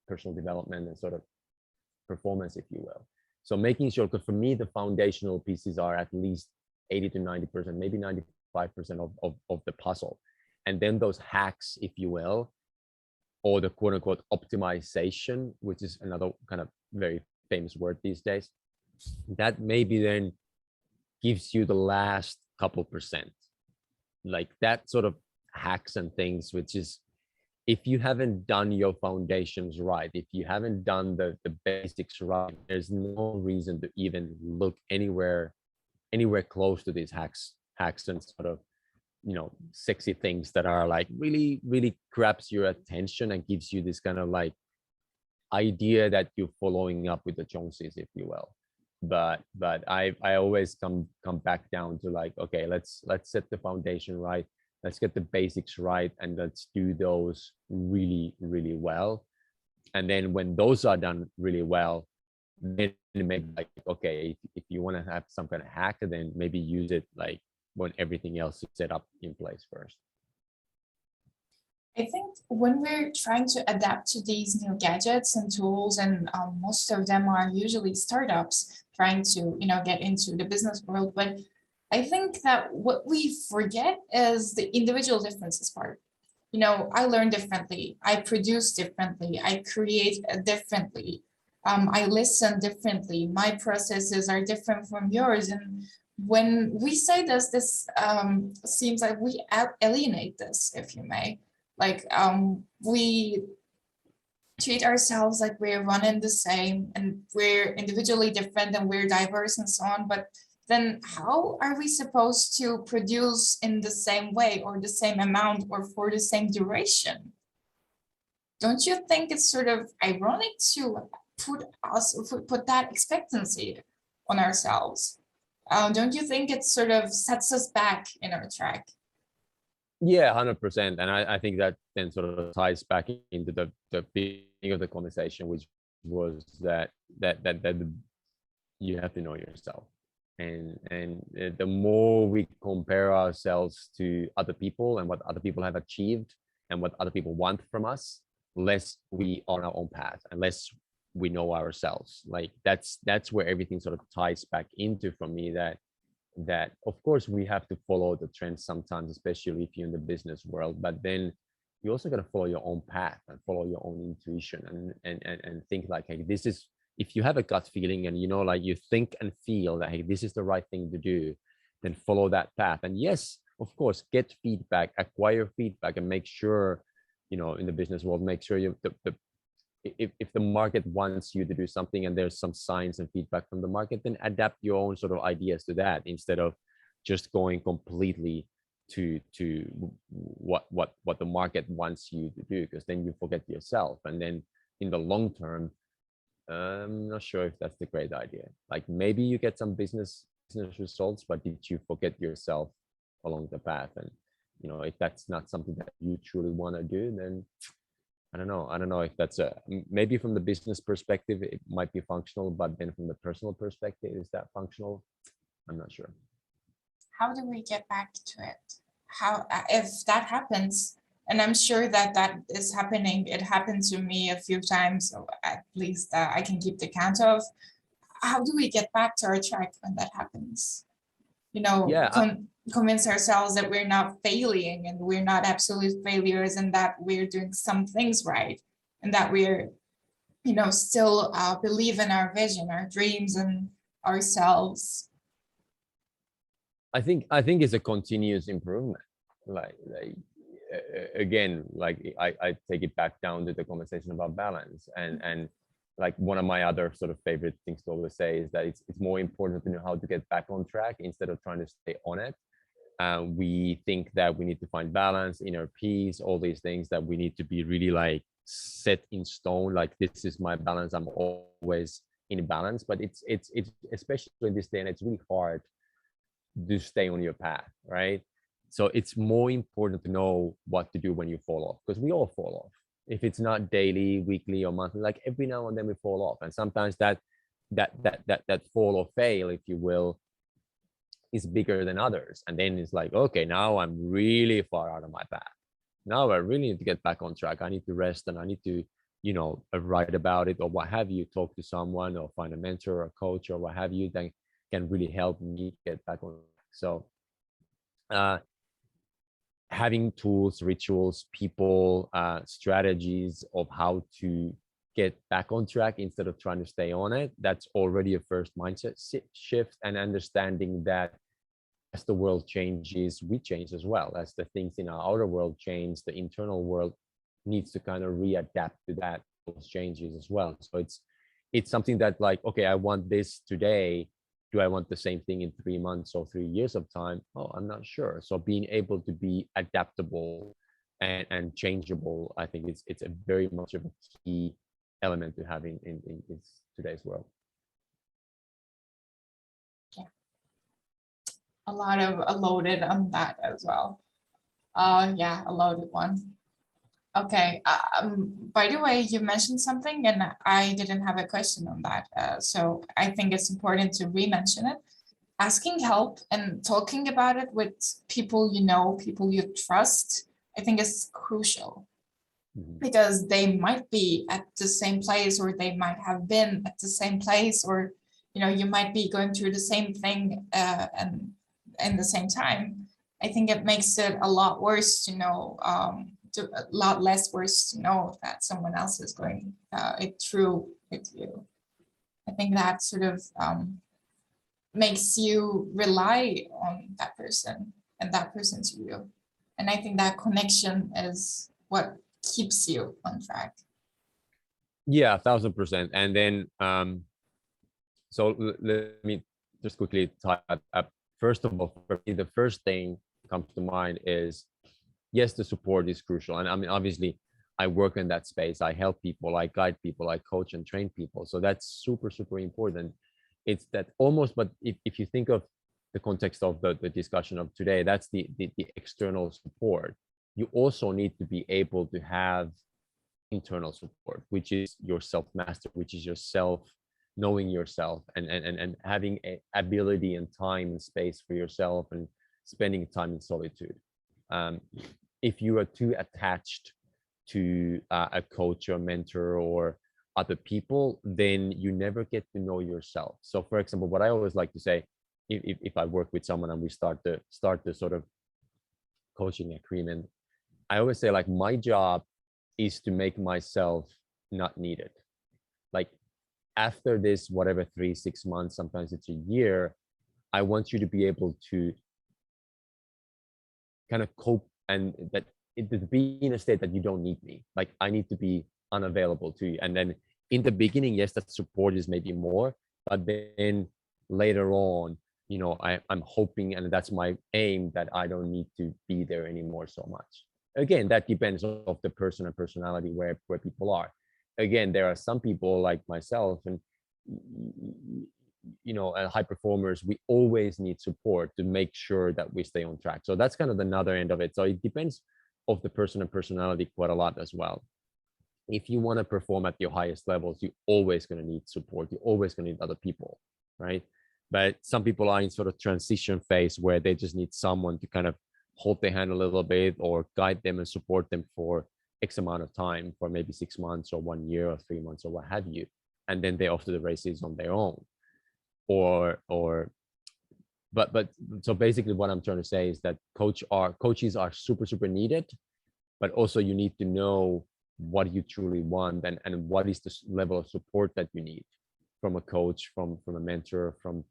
personal development and sort of performance, if you will? So making sure, because for me, the foundational pieces are at least 80 to 90%, maybe 95% of the puzzle. And then those hacks, if you will, or the quote unquote optimization, which is another kind of very famous word these days, that maybe then gives you the last couple percent, like that sort of hacks and things, which is, if you haven't done your foundations right, if you haven't done the basics right, there's no reason to even look anywhere close to these hacks and sort of, sexy things that are like really, really grabs your attention and gives you this kind of like idea that you're following up with the Joneses, if you will. But I always come back down to, like, okay, let's set the foundation right, let's get the basics right, and let's do those really, really well. And then when those are done really well, then maybe, like, okay, if you want to have some kind of hack, then maybe use it like when everything else is set up in place first. I think when we're trying to adapt to these new gadgets and tools, and most of them are usually startups trying to, get into the business world, but I think that what we forget is the individual differences part. I learn differently, I produce differently, I create differently, I listen differently, my processes are different from yours. And when we say this seems like we alienate this, if you may. Like we treat ourselves like we're one and the same, and we're individually different and we're diverse and so on. But then how are we supposed to produce in the same way or the same amount or for the same duration? Don't you think it's sort of ironic to put that expectancy on ourselves? Don't you think it sort of sets us back in our track? Yeah, 100%. And I think that then sort of ties back into the beginning of the conversation, which was that you have to know yourself. And the more we compare ourselves to other people and what other people have achieved and what other people want from us, less we are on our own path, unless we know ourselves. Like that's where everything sort of ties back into, for me, that of course we have to follow the trends sometimes, especially if you're in the business world, but then you also got to follow your own path and follow your own intuition and think like, hey, this is, if you have a gut feeling and like you think and feel that, hey, this is the right thing to do, then follow that path. And yes, of course, get feedback, acquire feedback, and make sure, in the business world, make sure if the market wants you to do something and there's some signs and feedback from the market, then adapt your own sort of ideas to that, instead of just going completely to what the market wants you to do, because then you forget yourself. And then in the long term, I'm not sure if that's the great idea. Like maybe you get some business results, but did you forget yourself along the path? And if that's not something that you truly want to do, then I don't know if that's maybe from the business perspective, it might be functional, but then from the personal perspective, is that functional? I'm not sure. How do we get back to it? How, if that happens, and I'm sure that is happening, it happened to me a few times, so at least I can keep the count of. How do we get back to our track when that happens? Yeah, Convince ourselves that we're not failing and we're not absolute failures, and that we're doing some things right, and that we're still believe in our vision, our dreams, and ourselves. I think it's a continuous improvement. Like again, like I take it back down to the conversation about balance, and like one of my other sort of favorite things to always say is that it's more important to know how to get back on track instead of trying to stay on it. We think that we need to find balance, inner peace, all these things, that we need to be really like set in stone. Like this is my balance. I'm always in balance. But it's especially in this day, and it's really hard to stay on your path, right? So it's more important to know what to do when you fall off, because we all fall off. If it's not daily, weekly, or monthly, like every now and then we fall off, and sometimes that fall or fail, if you will, is bigger than others. And then it's like, okay, now I'm really far out of my path. Now I really need to get back on track. I need to rest, and I need to, write about it, or what have you, talk to someone, or find a mentor or a coach or what have you, that can really help me get back on track. So having tools, rituals, people, strategies of how to get back on track instead of trying to stay on it, that's already a first mindset shift. And understanding that as the world changes, we change as well. As the things in our outer world change, the internal world needs to kind of readapt to that, those changes as well. So it's something that, like, okay, I want this today. Do I want the same thing in 3 months or 3 years of time? Oh, I'm not sure. So being able to be adaptable and changeable, I think it's a very much of a key element to having in today's world. Yeah, a lot of loaded on that as well. Yeah, a loaded one. Okay. By the way, you mentioned something and I didn't have a question on that. So I think it's important to re-mention it. Asking help and talking about it with people people you trust, I think is crucial. Because they might be at the same place, or they might have been at the same place, or you might be going through the same thing and in the same time. I think it makes it a lot worse to know a lot less worse to know that someone else is going it through with you. I think that sort of makes you rely on that person and that person's you. And I think that connection is what keeps you on track. Yeah, 1000%. And then so let me just quickly tie that up. First of all, for me, the first thing comes to mind is, yes, the support is crucial. And I mean, obviously, I work in that space. I help people, I guide people, I coach and train people. So that's super, super important. It's that almost, but if you think of the context of the discussion of today, that's the external support. You also need to be able to have internal support, which is your self-master, which is yourself, knowing yourself and having a ability and time and space for yourself and spending time in solitude. If you are too attached to a coach or mentor or other people, then you never get to know yourself. So for example, what I always like to say, if I work with someone and we start the sort of coaching agreement, I always say, like, my job is to make myself not needed. Like, after this, whatever, 3-6 months, sometimes it's a year, I want you to be able to kind of cope, and that it to be in a state that you don't need me. Like, I need to be unavailable to you. And then in the beginning, yes, that support is maybe more, but then later on, you know, I'm hoping, and that's my aim, that I don't need to be there anymore so much. Again, that depends on the person and personality where people are. Again, there are some people like myself and, you know, high performers, we always need support to make sure that we stay on track. So that's kind of another end of it. So it depends of the person and personality quite a lot as well. If you want to perform at your highest levels, you're always going to need support. You're always going to need other people, right? But some people are in sort of transition phase where they just need someone to kind of hold their hand a little bit or guide them and support them for X amount of time, for maybe 6 months or 1 year or 3 months or what have you. And then they're off to the races on their own. But so basically what I'm trying to say is that coaches are super, super needed, but also you need to know what you truly want and what is the level of support that you need from a coach, from a mentor, from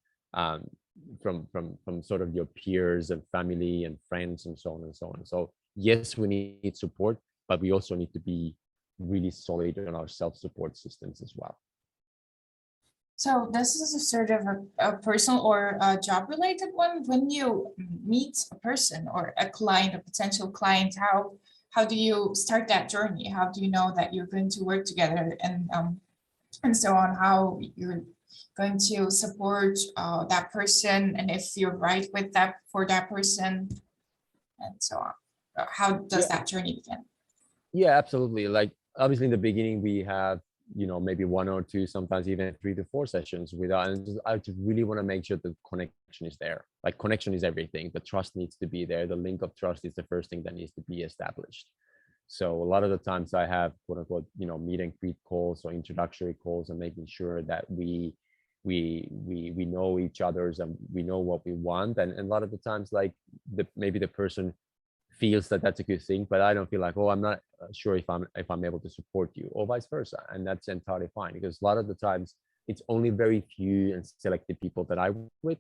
sort of your peers and family and friends and so on and so on. So yes, we need support, but we also need to be really solid on our self-support systems as well. So this is a sort of a personal or a job related one. When you meet a person or a client, a potential client, how do you start that journey? How do you know that you're going to work together and so on? How you're going to support that person, and if you're right with that for that person, and so on. How does that journey begin? Yeah, absolutely. Like, obviously in the beginning we have, you know, maybe 1 or 2, sometimes even 3 to 4 sessions without, and I just really want to make sure the connection is there. Like, connection is everything. The trust needs to be there. The link of trust is the first thing that needs to be established. So a lot of the times I have, quote unquote, you know, meet and greet calls or introductory calls, and making sure that we know each other's and we know what we want. And a lot of the times, like, maybe the person feels that that's a good thing, but I don't feel like, oh, I'm not sure if I'm able to support you, or vice versa. And that's entirely fine, because a lot of the times it's only very few and selected people that I work with,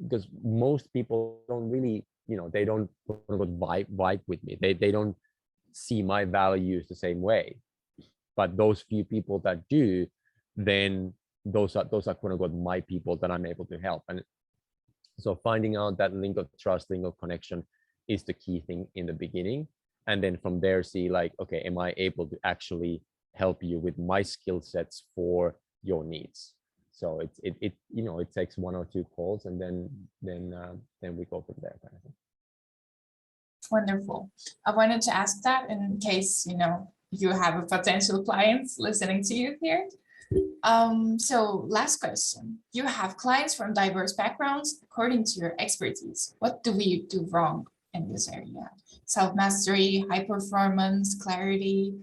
because most people don't really, you know, they don't vibe with me. They don't see my values the same way. But those few people that do, then those are quote unquote my people that I'm able to help. And so finding out that link of trust, link of connection is the key thing in the beginning. And then from there, see, like, okay, am I able to actually help you with my skill sets for your needs? So it you know, it takes 1 or 2 calls, and then we go from there, kind of thing. Wonderful. I wanted to ask that in case, you know, you have a potential clients listening to you here. So last question. You have clients from diverse backgrounds. According to your expertise, what do we do wrong in this area? Self-mastery, high performance, clarity,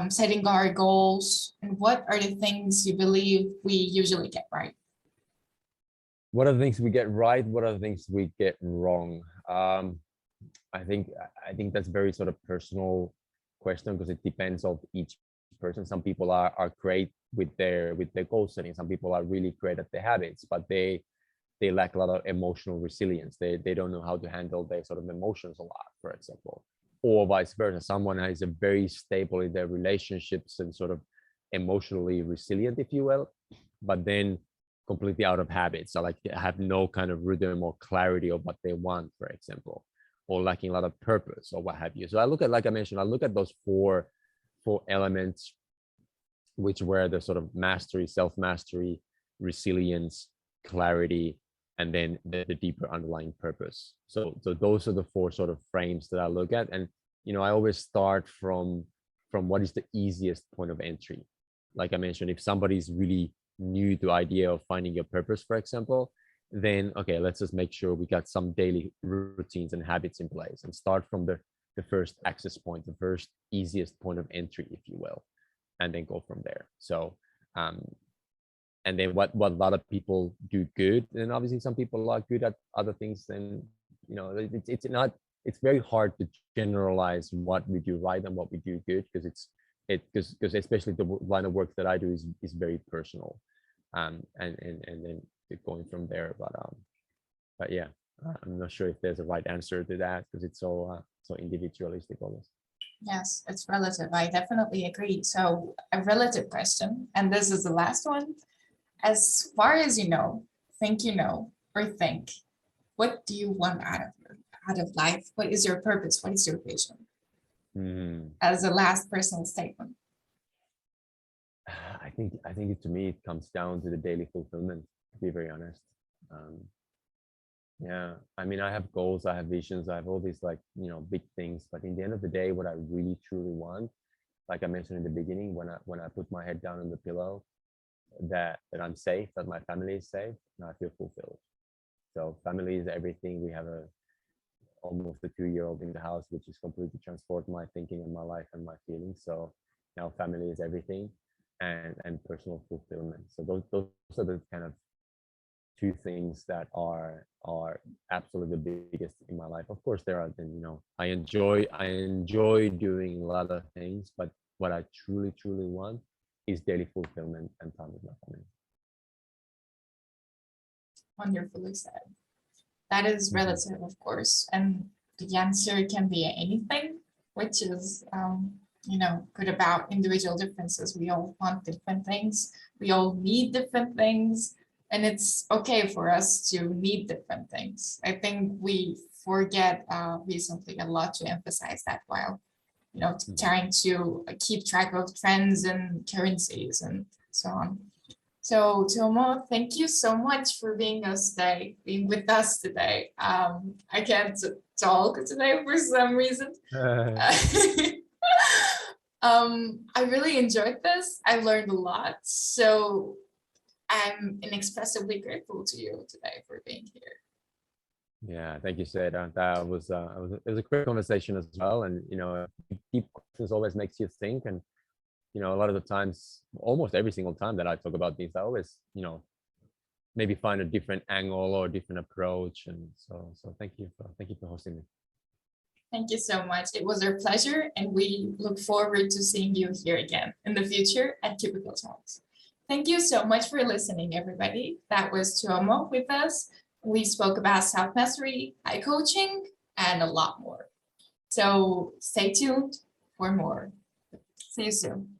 setting our goals, and what are the things you believe we usually get right? What are the things we get right? What are the things we get wrong? I think that's very sort of personal question because it depends on each person. Some people are great with their goal setting. Some people are really great at their habits, but they lack a lot of emotional resilience. They don't know how to handle their sort of emotions a lot, for example, or vice versa. Someone is a very stable in their relationships and sort of emotionally resilient, if you will, but then completely out of habit. So like they have no kind of rhythm or clarity of what they want, for example, or lacking a lot of purpose or what have you. So I look at, like I mentioned, I look at those four elements, which were the sort of mastery, self-mastery, resilience, clarity, and then the deeper underlying purpose. So those are the four sort of frames that I look at. And I always start from what is the easiest point of entry. Like I mentioned, if somebody's really new to idea of finding your purpose, for example, then okay, let's just make sure we got some daily routines and habits in place and start from the first access point, the first easiest point of entry, if you will, and then go from there. So and then what a lot of people do good, and obviously some people are good at other things, then it's very hard to generalize what we do right and what we do good, because because especially the line of work that I do is very personal, and then going from there. But yeah, I'm not sure if there's a right answer to that because it's so individualistic almost. Yes, it's relative. I definitely agree. So a relative question, and this is the last one. As far as think or think, what do you want out of life? What is your purpose? What is your vision? As a last personal statement. I think to me it comes down to the daily fulfillment, to be very honest. Yeah, I mean, I have goals, I have visions, I have all these like big things, but in the end of the day, what I really truly want, like I mentioned in the beginning, when I put my head down on the pillow, that I'm safe, that my family is safe, and I feel fulfilled. So family is everything. We have almost a 2-year-old in the house, which has completely transformed my thinking and my life and my feelings. So now family is everything, and personal fulfillment. So those are the kind of two things that are absolutely the biggest in my life. Of course, there are I enjoy doing a lot of things, but what I truly want is daily fulfillment and time with my family. Wonderfully said. That is relative, of course, and the answer can be anything, which is good about individual differences. We all want different things. We all need different things, and it's okay for us to need different things. I think we forget recently a lot to emphasize that while trying to keep track of trends and currencies and so on. So Tuomo, thank you so much for being with us today. I can't talk today for some reason. I really enjoyed this. I learned a lot. So I'm inexpressibly grateful to you today for being here. Yeah, thank you, Seda. That was it was a great conversation as well, and deep questions always makes you think, and a lot of the times, almost every single time that I talk about these, I always maybe find a different angle or a different approach, and so thank you for hosting me. Thank you so much. It was our pleasure, and we look forward to seeing you here again in the future at Cubicle Talks. Thank you so much for listening, everybody. That was Tuomo with us. We spoke about self-mastery, high coaching, and a lot more. So stay tuned for more. See you soon.